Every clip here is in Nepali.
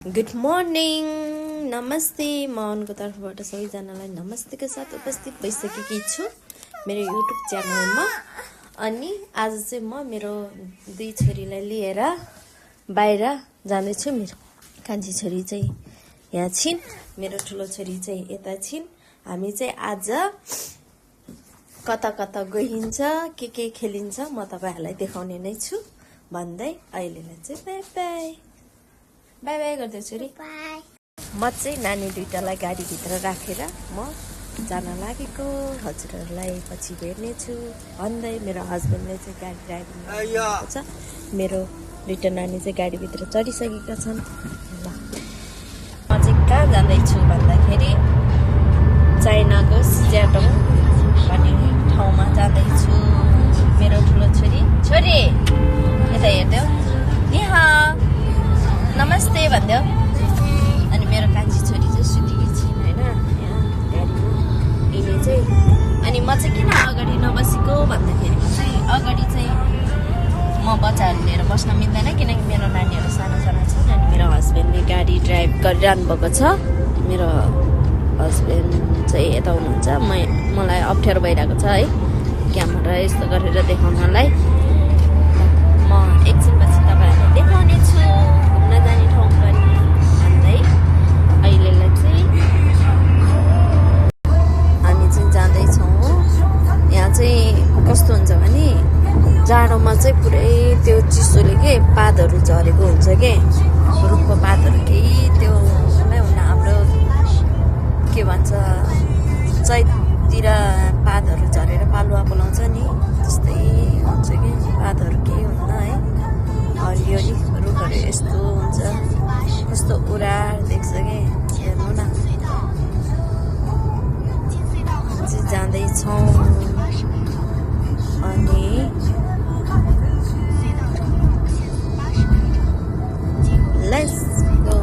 गुड मर्निङ, नमस्ते। म उनको तर्फबाट सबैजनालाई नमस्तेको साथ उपस्थित भइसकेकी छु मेरो युट्युब च्यानलमा। अनि आज चाहिँ म मेरो दुई छोरीलाई लिएर बाहिर जाँदैछु। मेरो कान्छी छोरी चाहिँ यहाँ छिन्, मेरो ठुलो छोरी चाहिँ यता छिन्। हामी चाहिँ आज कता कता गइन्छ, के खेलिन्छ म तपाईँहरूलाई देखाउने नै छु भन्दै अहिलेलाई चाहिँ बाई बाई बाई बाई गर्दै छोरी। म चाहिँ नानी दुइटालाई गाडीभित्र राखेर म जान लागेको, हजुरहरूलाई पछि भेट्नेछु भन्दै मेरो हस्बेन्डले चाहिँ गाडी ड्राइभिङ गर्नु छ। मेरो दुइटा नानी चाहिँ गाडीभित्र चढिसकेका छन्। ल म चाहिँ कहाँ जाँदैछु भन्दाखेरि चाइनाको सिजाटोङ भन्ने ठाउँमा जाँदैछु। मेरो ठुलो छोरी यता हेर्दै यहाँ नमस्ते भन्दै। अनि मेरो कान्छी छोरी चाहिँ सुतेकी छिन् होइन, यहाँ गाडीमा यिनी चाहिँ। अनि म चाहिँ किन अगाडि नबसेको भन्दाखेरि चाहिँ अगाडि चाहिँ म बच्चाहरू लिएर बस्न मिल्दैन, किनकि मेरो नानीहरू सानो सानो छन्। अनि मेरो हस्बेन्डले गाडी ड्राइभ गरिरहनु भएको छ। मेरो हस्बेन्ड चाहिँ यता हुनुहुन्छ, मलाई अप्ठ्यारो भइरहेको छ है क्यामेरा यस्तो गरेर देखाउनलाई। म एकछिनपछि तपाईँहरूलाई देखाउने छु घुम्न जाने ठाउँ पनि भन्दै। अहिलेलाई चाहिँ हामी चाहिँ जाँदैछौँ। यहाँ चाहिँ कस्तो हुन्छ भने जाडोमा चाहिँ पुरै त्यो चिसोले के पातहरू झरेको हुन्छ के, रुखको पातहरू केही त्यो नै हुन्न। हाम्रो के भन्छ चैततिर पातहरू झरेर पालुवा बोलाउँछ नि, त्यस्तै हुन्छ कि पातहरू केही हुन्न है। हरियोली रुखहरू यस्तो हुन्छ, कस्तो उरार देख्छ कि हेर्नु न। चाहिँ जाँदैछौँ अनि लेट्स गो।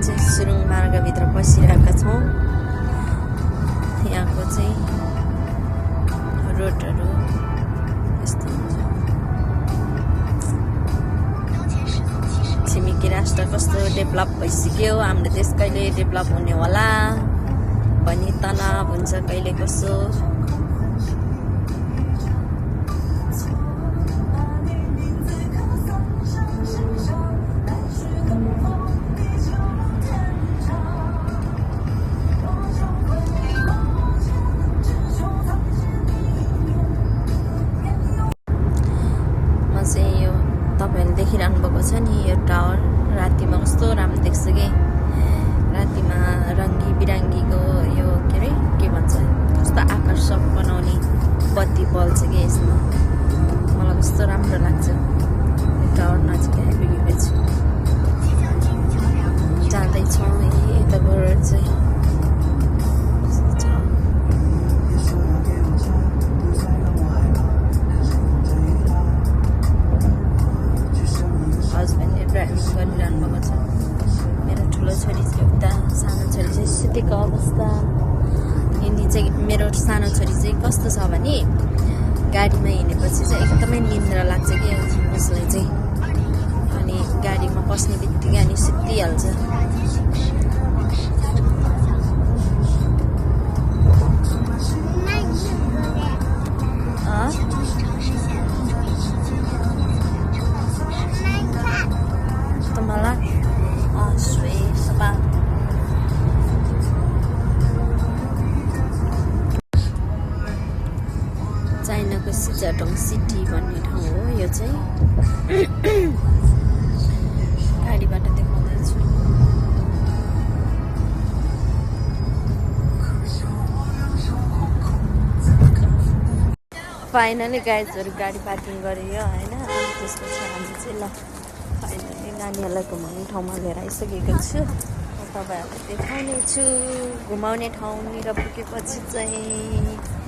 चाहिँ सुरुङ मार्गभित्र पसिरहेका छौँ। यहाँको चाहिँ रोडहरू यस्तो हुन्छ। छिमेकी राष्ट्र कस्तो डेभलप भइसक्यो, हाम्रो देश कहिले डेभलप हुने होला भनी तनाव हुन्छ कहिले कसो। तपाईँहरूले देखिरहनु भएको छ नि यो टावर, रातिमा कस्तो राम्रो देख्छ कि। रातिमा रङ्गी बिरङ्गीको यो के भन्छ कस्तो आकर्षक बनाउने बत्ती बल्छ कि यसमा। मलाई कस्तो राम्रो लाग्छ। यो टावर नजिक आइपुगेको छु। जाँदैछौँ यताबाट चाहिँ हस्बेन्डले ड्राइभिङ गरिरहनु भएको छ। मेरो ठुलो छोरी चाहिँ उता, सानो छोरी चाहिँ सुतेको अवस्था। यिनी चाहिँ मेरो सानो छोरी चाहिँ कस्तो छ भने गाडीमा हिँडेपछि चाहिँ एकदमै निन्द्रा लाग्छ कि उसलाई चाहिँ। अनि गाडीमा बस्ने बित्तिकै अनि सुतिहाल्छ। चाइनाको सिजाटोङ सिटी भन्ने ठाउँ हो यो चाहिँ। गाडीबाट देखाउँदैछु। फाइनली गाइजहरू गाडी पार्किङ गरियो होइन। अनि त्यसपछि हामी चाहिँ ल फाइनली नानीहरूलाई घुमाउने ठाउँमा लिएर आइसकेको छु। तपाईँहरूलाई देखाउने छु घुमाउने ठाउँनिर पुगेपछि चाहिँ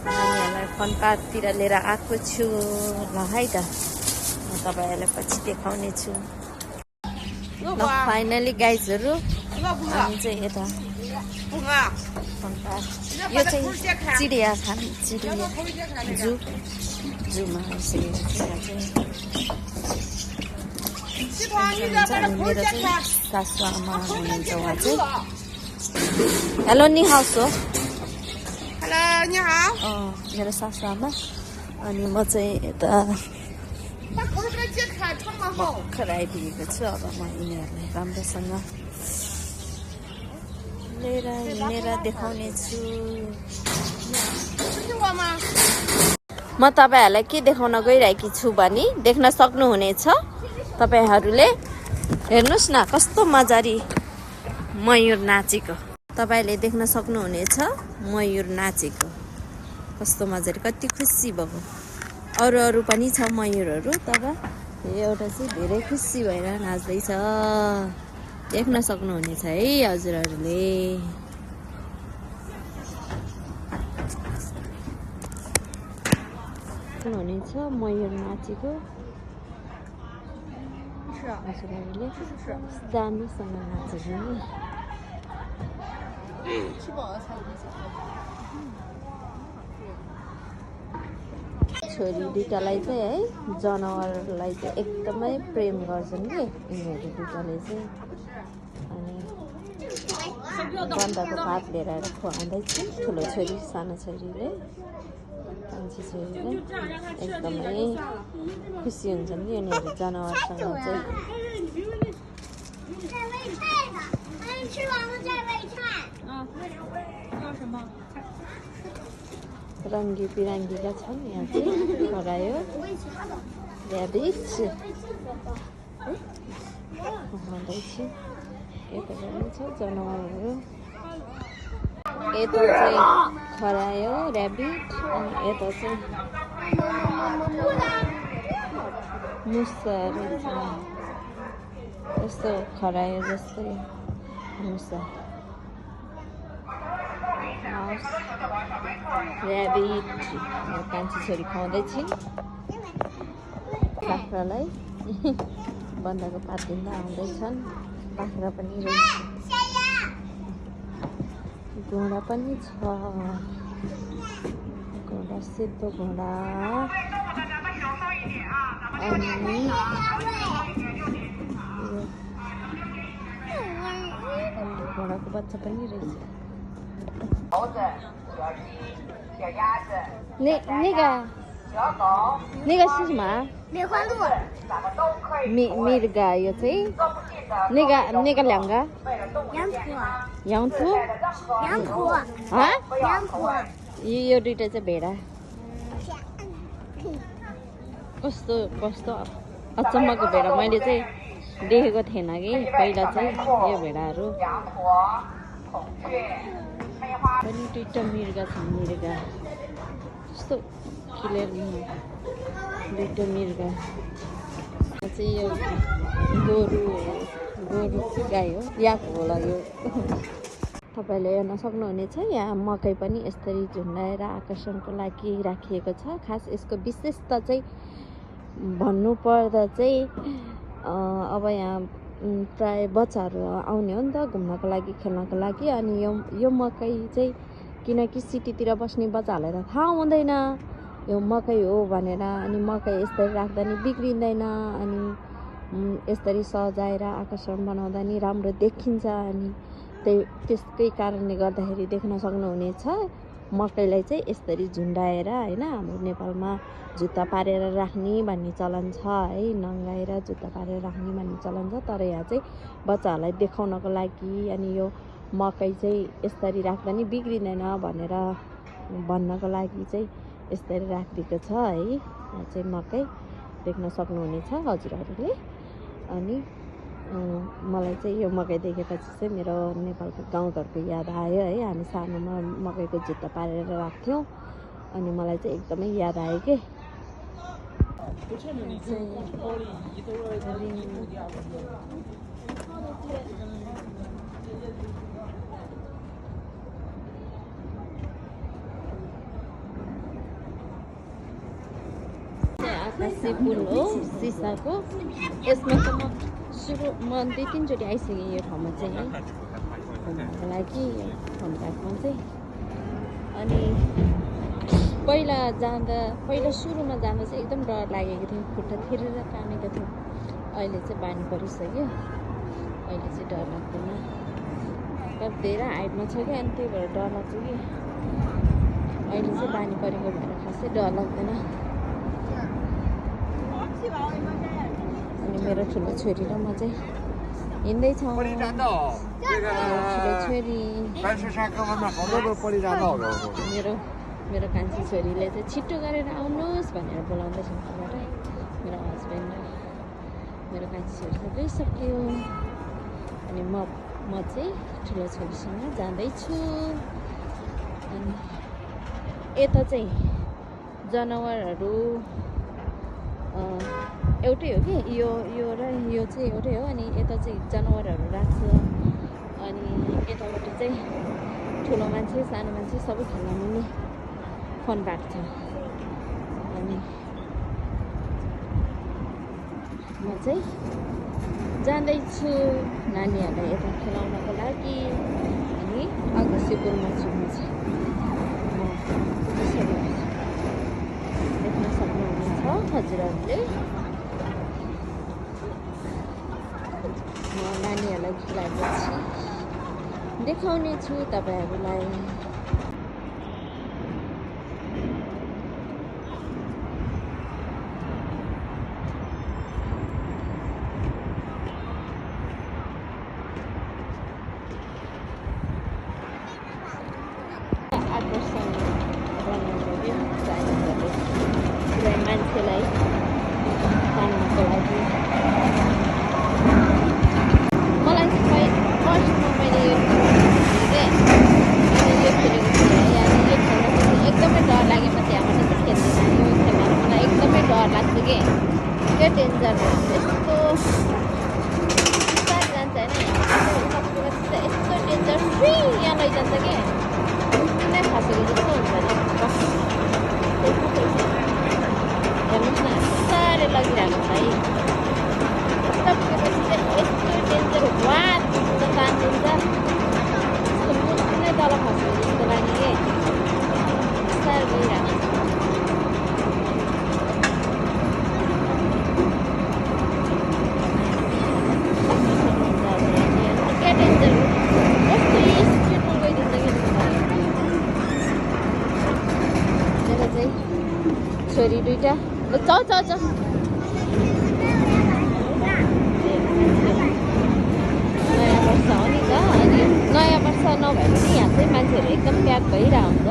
नानीहरूलाई फन पार्कतिर लिएर आएको छु। ल है त म तपाईँहरूलाई पछि देखाउने छु। ल फाइनली गाइजहरू हामी चाहिँ यता फन पार्क, यो चाहिँ चिडियाखाना जुमा आइसकेको छ। मेरो चाहिँ सासु आमा हुनुहुन्छ उहाँ चाहिँ हेलो नि हाउस हो मेरो सासु आमा अनि म चाहिँ यता भर्खर आइपुगेको छु अब म यिनीहरूलाई राम्रोसँग लिएर हिँडेर देखाउने छु म तपाईँहरूलाई के देखाउन गइरहेकी छु भने देख्न सक्नुहुनेछ तपाईँहरूले हेर्नुहोस् न कस्तो मजारी मयूर नाचेको तपाईँले देख्न सक्नुहुनेछ मयूर नाचेको कस्तो मजाले कति खुसी भएको अरू पनि छ मयूरहरू तर एउटा चाहिँ धेरै खुसी भएर नाच्दैछ देख्न सक्नुहुनेछ है हजुरहरूले हुनेछ मयूर नाचेको हजुरहरूले दामीसँग नाचेको नि छोरी दुइटालाई चाहिँ है जनावरलाई चाहिँ एकदमै प्रेम गर्छन् कि यिनीहरू दुइटाले चाहिँ अनि बन्दाको भात लिएर आएर खुवाउँदैछन् ठुलो छोरी सानो छोरीले कान्छी छोरीले एकदमै खुसी हुन्छन् कि यिनीहरू जनावरसँग चाहिँ रङ्गी बिरङ्गीका छन् यहाँ चाहिँ खरायो ऱ्याबिट भन्दैछु यता पनि छ जनावरहरू यता चाहिँ खरायो ऱ्याबिट अनि यता चाहिँ मुसाहरू छ यस्तो खरायो जस्तै मुसा ऱ्याबिट कान्छी छोरी खुवाउँदैछिन् बाख्रालाई बन्दाको पात दिँदा आउँदैछन् बाख्रा पनि रहेछ घोडा पनि छ घोडा सेतो घोडा अनि घोडाको बच्चा पनि रहेछ那个是什么？梅花鹿。मिर्गा यो चाहिँ那个两个。羊驼。यो दुइटा चाहिँ भेडा कस्तो अचम्मको भेडा मैले चाहिँ देखेको थिएन कि पहिला चाहिँ यो भेडाहरू पनि दुइटा मिर्गा छन् मिर्गा कस्तो क्लियर दुइटा मिर्गा चाहिँ यो गोरु गाई हो याक होला यो तपाईँले हेर्न सक्नुहुनेछ यहाँ मकै पनि यसरी झुन्डाएर आकर्षणको लागि राखिएको छ खास यसको विशेषता चाहिँ भन्नुपर्दा चाहिँ अब यहाँ प्राय बच्चाहरू आउने हो नि त घुम्नको लागि खेल्नको लागि अनि यो मकै चाहिँ किनकि सिटीतिर बस्ने बच्चाहरूलाई त थाहा हुँदैन यो मकै हो भनेर अनि मकै यसरी राख्दा नि बिग्रिँदैन अनि यसरी सजाएर आकर्षण बनाउँदा नि राम्रो देखिन्छ अनि त्यसकै कारणले गर्दाखेरि देख्न सक्नुहुनेछ मकैलाई चाहिँ यसरी झुन्डाएर होइन हाम्रो नेपालमा जुत्ता पारेर राख्ने भन्ने चलन छ है नङ्गाएर जुत्ता पारेर राख्ने भन्ने चलन छ तर यहाँ चाहिँ बच्चाहरूलाई देखाउनको लागि अनि यो मकै चाहिँ यसरी राख्दा नि बिग्रिँदैन भनेर भन्नको लागि चाहिँ यसरी राखिदिएको छ है यहाँ चाहिँ मकै देख्न सक्नुहुनेछ हजुरहरूले अनि मलाई चाहिँ यो मकै देखेपछि चाहिँ मेरो नेपालको गाउँघरको याद आयो है हामी सानोमा मकैको जुत्ता पारेर राख्थ्यौँ अनि मलाई चाहिँ एकदमै याद आयो के आकाशी पुल हो सिसाको यसमा चाहिँ म 2-3 आइसकेँ यो ठाउँमा चाहिँ है घुम्नको लागि घुमघाटमा चाहिँ अनि पहिला सुरुमा जाँदा चाहिँ एकदम डर लागेको थियो खुट्टा थिरेर कामेको थियो अहिले चाहिँ बानी परिसक्यो, अहिले चाहिँ डर लाग्दैन। तर धेरै हाइटमा छ कि अनि त्यही भएर डर लाग्छ कि अहिले चाहिँ बानी परेको भएर खासै डर लाग्दैन। अनि मेरो ठुलो छोरी र म चाहिँ हिँड्दैछौँ। ठुलो छोरी मेरो कान्छी छोरीले चाहिँ छिट्टो गरेर आउनुहोस् भनेर बोलाउँदैछ उताबाट। मेरो हस्बेन्ड र मेरो कान्छी छोरी चाहिँ गइसक्यो। अनि म चाहिँ ठुलो छोरीसँग जाँदैछु। अनि यता चाहिँ जनावरहरू एउटै हो कि यो र यो चाहिँ एउटै हो। अनि यता चाहिँ जनावरहरू राख्छ। अनि यतापट्टि चाहिँ ठुलो मान्छे सानो मान्छे सबै खेल्न मिल्ने फन पार्क छ। अनि म चाहिँ जाँदैछु नानीहरूलाई यता खेलाउनको लागि। अनि अगस्ती पुलमा छु म चाहिँ। देख्न सक्नुहुनेछ हजुरहरूले। म नानीहरूलाई खेलाएपछि देखाउने छु तपाईँहरूलाई। आकर्षण बनाउनु मान्छेलाई तान्नको लागि। मलाई चाहिँ फर्स्टमा मैले यो खेलेको थिएँ। अनि यो खेल्दाखेरि एकदमै डर लाग्यो। म त्यहाँबाट चाहिँ खेल्दिनँ। यो खेल्दा मलाई एकदमै डर लाग्छ कि क्या डेन्जर यस्तो बिस्तारै जान्छ होइन। यस्तो डेन्जर फ्री यहाँ लैजान्छ कि कुनै खसेको जस्तो हुन्छ नि। हेर्नुहोस् न बिस्तारै लगिरहेको छ है। यस्तो पुगेपछि चाहिँ यस्तो डेन्जर वाट तानिदिन्छ। कुनै तल खसेको जस्तो लाग्यो कि बिस्तारै गइरहेको छ। क्या डेन्जर यस्तो स्पिडमा गइदिन्छ कि मेरो चाहिँ छोरी दुइटा चाउ चाउ चाउ। नयाँ वर्ष हो नि त। अनि नयाँ वर्ष नभए पनि यहाँ चाहिँ मान्छेहरू एकदम प्याक भइरहेको हुन्छ।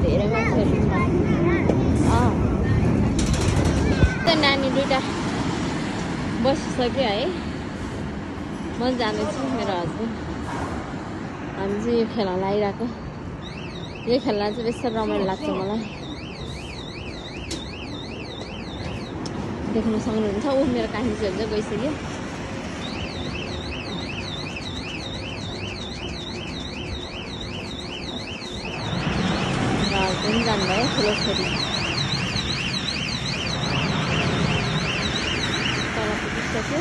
धेरै मान्छेहरू छ। नानी दुइटा बसिसक्यो है। म जाँदैछु मेरो हस्बेन्ड। हामी चाहिँ यो खेल्न लागिरहेको। यो खेल्न चाहिँ बेसी रमाइलो लाग्छ मलाई। देख्न सक्नुहुन्छ। ऊ मेरो कान्छी छोरी चाहिँ गइसक्यो। पनि जानुभयो ठुलो छोरी तल पुगिसक्यो।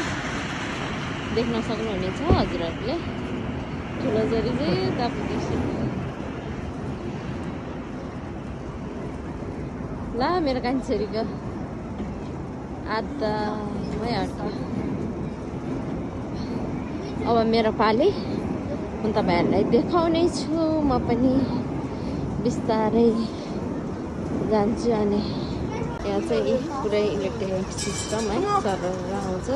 देख्न सक्नुहुनेछ हजुरहरूले। ठुलो छोरी चाहिँ उता पुगिसक्यो। ल मेरो कान्छी छोरीको आधामै अड्क्यो। अब मेरो पाली म तपाईँहरूलाई देखाउने छु। म पनि बिस्तारै जान्छु। अनि यहाँ चाहिँ पुरै इलेक्ट्रिक सिस्टम है सरर आउँछ।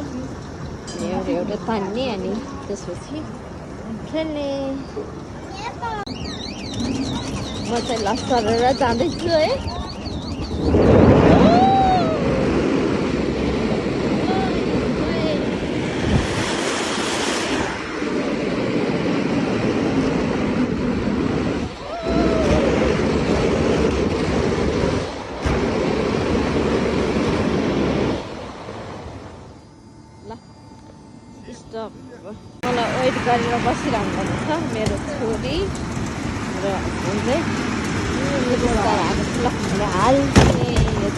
अनि एउटा तान्ने अनि त्यसपछि खेल्ने। म चाहिँ ल सरर जाँदैछु है। मलाई वेट गरेर बसिरहनु भएको छ मेरो छोरी र हस्बेन्ड चाहिँ हाल्ने यो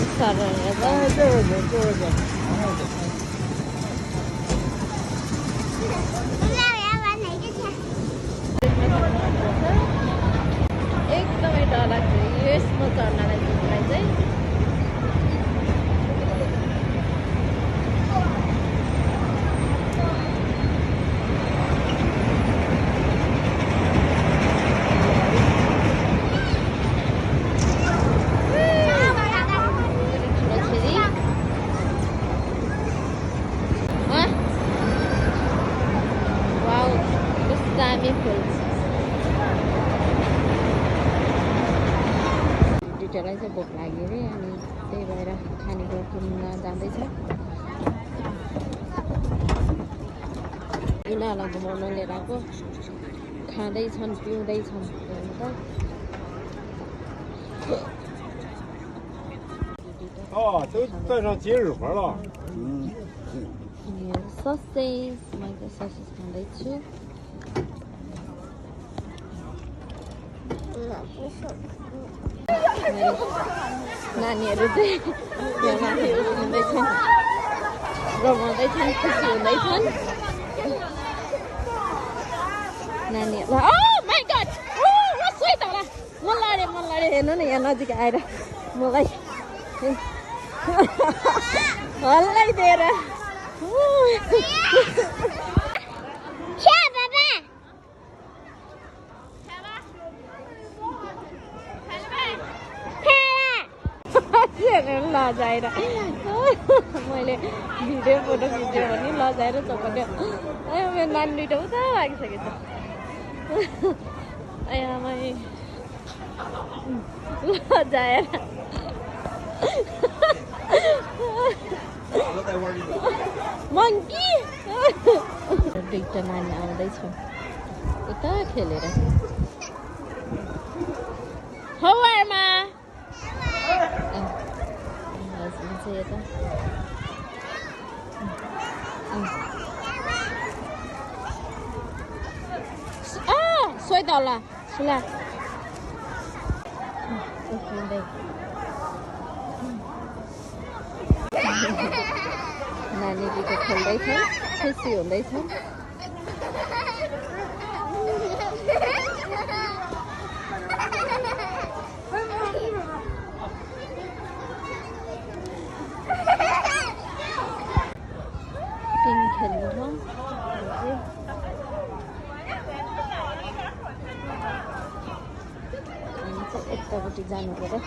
एकदमै डर लाग्छ यसमा चढ्नलाई चाहिँ। छोरालाई चाहिँ भोक लाग्यो अरे अनि त्यही भएर खानेकुरा किन्न जाँदैछ यिनीहरूलाई घुमाउन लिएर आएको खाँदैछन् पिउँदैछन् हेर्नु都带上节日盒了。ससेज मैले ससेज खाँदैछु नानीहरू चाहिँ यहाँ माथि उफ्रिँदैछन् रमाउँदैछन् खुसी हुँदैछन् नानीहरूलाई माइ गड सोही त होला मन लडे हेर्नु न यहाँ नजिक आएर मलाई हल्लाइदिएर लजाएर मैले भिडियो फोटो खिच्यो भने लजाएर चपाट्यो मेरो नानी दुइटा उता लागिसकेको छ आमाई लजाएर मङ्की दुईटा नानी आउँदैछ उता खेलेर हौरमा यता सोही त होला सुला नानी दिदी खेल्दैछ खुसी हुँदैछ खेल्नु यतापट्टि जानु पर्यो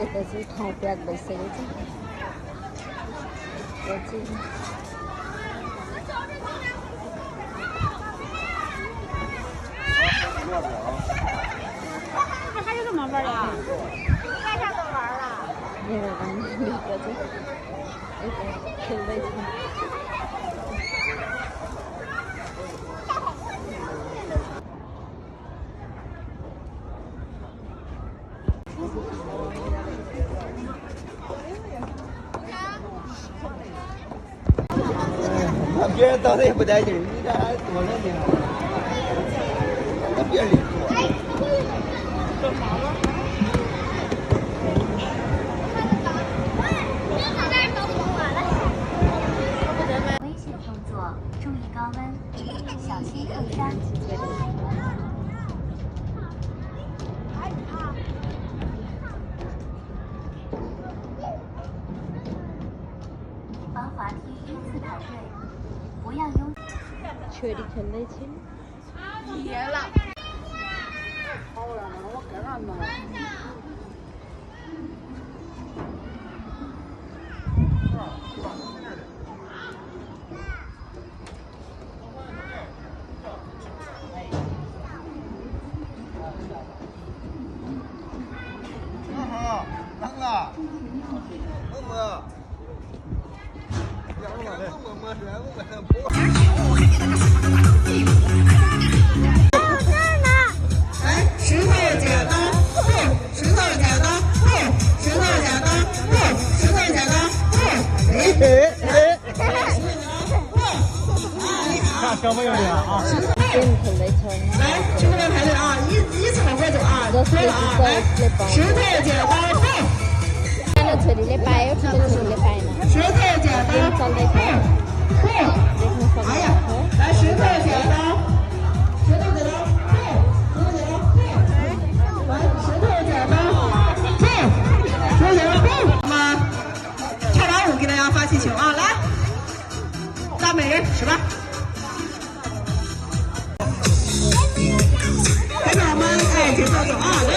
यता चाहिँ ठाउँ प्याक भइसकेको छ मेरो नानीभित्र चाहिँ यता खेल्दैछ别人到那也不带劲，你这还多了呢。那别理我。危险动作，注意高温，小心烫伤。防滑梯依次排队。不要拥。 छोरी खेल्दैछन्小朋友的啊，来，兄弟们排队啊，依次往过走啊，对了啊，来，石头剪刀布， छोरीले पायो ठुलो छोरीले पाएन 石头剪刀 चल्दै थियो 布， देख्न 哎呀， सक्नुहुन्छ 来石头剪刀，石头剪刀布，石头剪刀布，来石头剪刀布，石头剪刀布，吗？跳完舞给大家发气球啊，来，大美人18。 跟着我们哎，节奏走啊，对。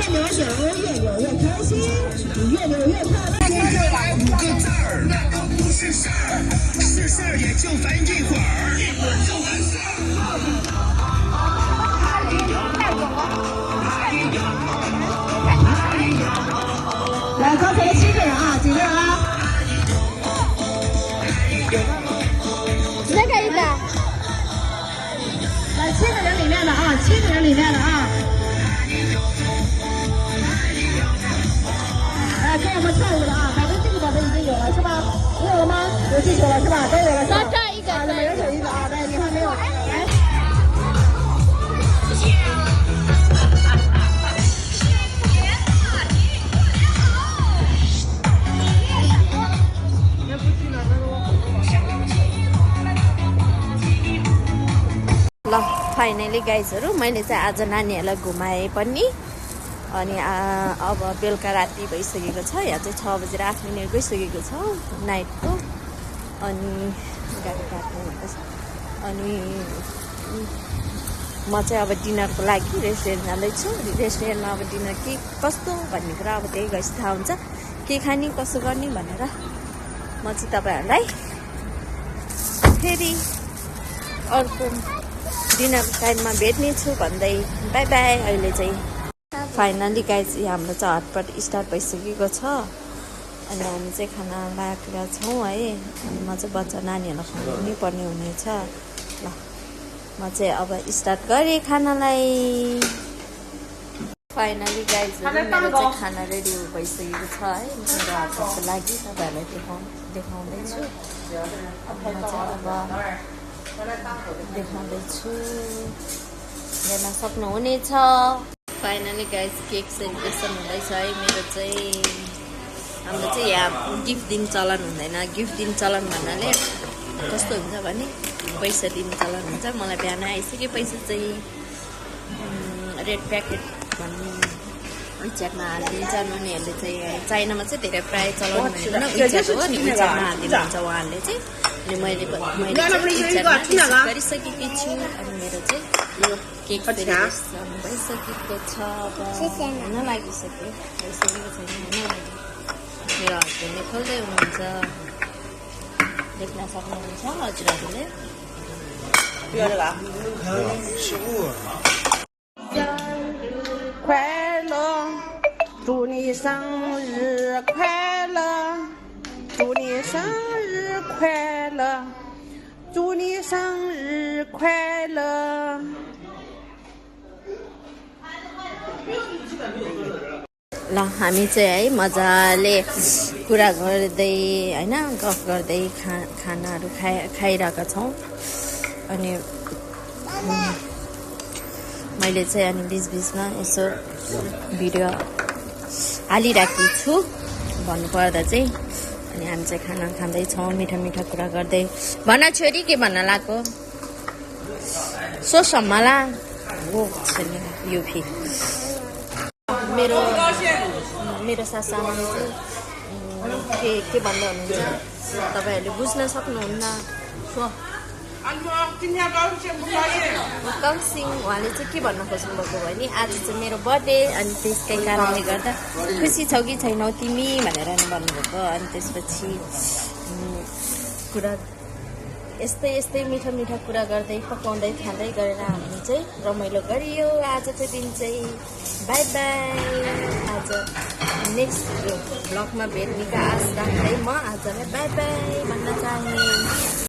牵着手，越扭越开心，你越扭越漂亮。5个字儿，那个不是事儿，是事儿也就烦一会儿，一会儿就完事儿。来，刚才的7个人啊，几个人啊？再给一个。来，7个人里面的啊，7个人里面的啊。来，跟我们跳舞的啊，百分之100的已经有了是吧？你有了吗？有记住了是吧？都有了是吧？再一个，每人手一个啊，来，你还没有，来。ल फाइनली गाइजहरू मैले चाहिँ आज नानीहरूलाई घुमाएँ पनि अनि अब बेलुका राति भइसकेको छ यहाँ चाहिँ 6 बजेर 8 मिनट गइसकेको छ नाइटको अनि गाडी काट्नु हुँदैछ अनि म चाहिँ अब डिनरको लागि रेस्टुरेन्ट जाँदैछु रेस्टुरेन्टमा अब डिनर के कस्तो भन्ने कुरा अब त्यही गएपछि थाहा हुन्छ के खाने कसो गर्ने भनेर म चाहिँ तपाईँहरूलाई फेरि अर्को डिनर टाइममा भेट्नेछु भन्दै बाई बाई अहिले चाहिँ फाइनली गाइज हाम्रो चाहिँ हटपट स्टार्ट भइसकेको छ अनि हामी चाहिँ खाना लागेका छौँ है अनि म चाहिँ बच्चा नानीहरूलाई खुवाउनु पनि पर्ने हुनेछ ल म चाहिँ अब स्टार्ट गरेँ खानालाई फाइनली गाइज मेरो चाहिँ खाना रेडी भइसकेको छ है मेरो हटपटको लागि तपाईँहरूलाई देखाउँदैछु अब म चाहिँ अब देखाउँदैछु हेर्न सक्नुहुनेछ फाइनली गाइज केक सेलिब्रेसन हुँदैछ है मेरो चाहिँ हाम्रो चाहिँ यहाँ गिफ्ट दिन चलन हुँदैन गिफ्ट दिन चलन भन्नाले कस्तो हुन्छ भने पैसा दिने चलन हुन्छ मलाई बिहान आइसक्यो पैसा चाहिँ रेड प्याकेट भन्ने विचारमा हालिदिन्छ उनीहरूले चाहिँ चाइनामा चाहिँ धेरै प्रायः चलाउनु हुँदैन विचार हो नि विचारमा हालिदिनुहुन्छ उहाँहरूले चाहिँ अनि मैले गरिसकेकी छु अनि मेरो चाहिँ केक सेलिब्रेसन भइसकेको छ अब हुन लागिसक्यो भइसकेको छैन होइन मेरो हस्बेन्डले खोल्दै हुनुहुन्छ देख्न सक्नुहुन्छ हजुरहरूले快乐，祝你生日快乐，祝你生日快乐，祝你生日快乐。ल हामी चाहिँ है मजाले कुरा गर्दै होइन गफ गर्दै खानाहरू खाइरहेका छौँ अनि मैले चाहिँ अनि बिचबिचमा यसो भिडियो हालिराखेको छु भन्नुपर्दा चाहिँ अनि हामी चाहिँ खाना खाँदैछौँ मिठा मिठा कुरा गर्दै भन छोरी के भन्न लाग्यो सोसम्मला हो छैन यो फेरि मेरो सासामाले चाहिँ के भन्दै हुनुहुन्छ तपाईँहरूले बुझ्न सक्नुहुन्न कङ्सिङ उहाँले चाहिँ के भन्न खोज्नुभएको भने आज चाहिँ मेरो बर्थडे अनि त्यसकै कारणले गर्दा खुसी छौ कि छैनौ तिमी भनेर भन्नुभएको अनि त्यसपछि कुरा यस्तै मिठा मिठा कुरा गर्दै पकाउँदै खाँदै गरेर हामी चाहिँ रमाइलो गरियो आजको दिन चाहिँ बाई बाई आज नेक्स्ट भ्लगमा भेट्नेको आश राख्दै म आजलाई बाई बाई भन्न चाहेँ